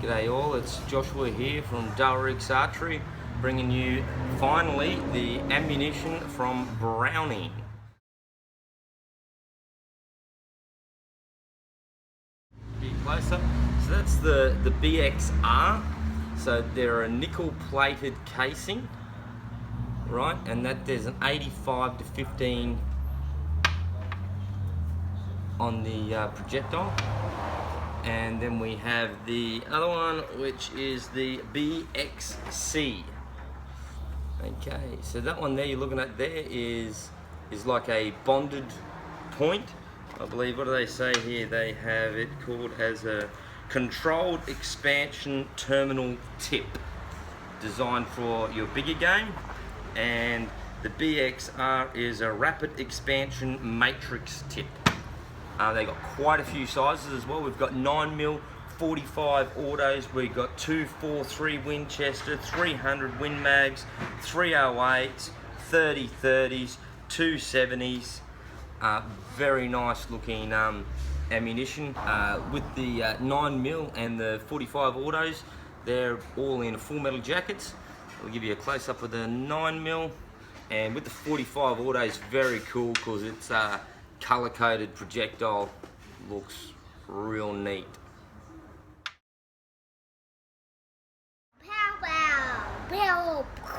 G'day all, it's Joshua here from Dalrix Archery, bringing you finally the ammunition from Browning. Be closer. So that's the BXR. So they're a nickel plated casing, right? And that there's an 85 to 15 on the projectile. And then we have the other one, which is the BXC. Okay, so that one there you're looking at there is like a bonded point. I believe, what do they say here? They have it called as a controlled expansion terminal tip, designed for your bigger game. And the BXR is a rapid expansion matrix tip. They got quite a few sizes as well. We've got 9mm 45 autos. We've got 243 Winchester, 300 Win Mags, 308s, 3030s, 270s. Very nice looking ammunition. With the 9mm and the 45 autos, they're all in full metal jackets. I'll give you a close up of the 9mm, and with the 45 autos, very cool because it's color-coded projectile. Looks real neat. Pow, pow, pow.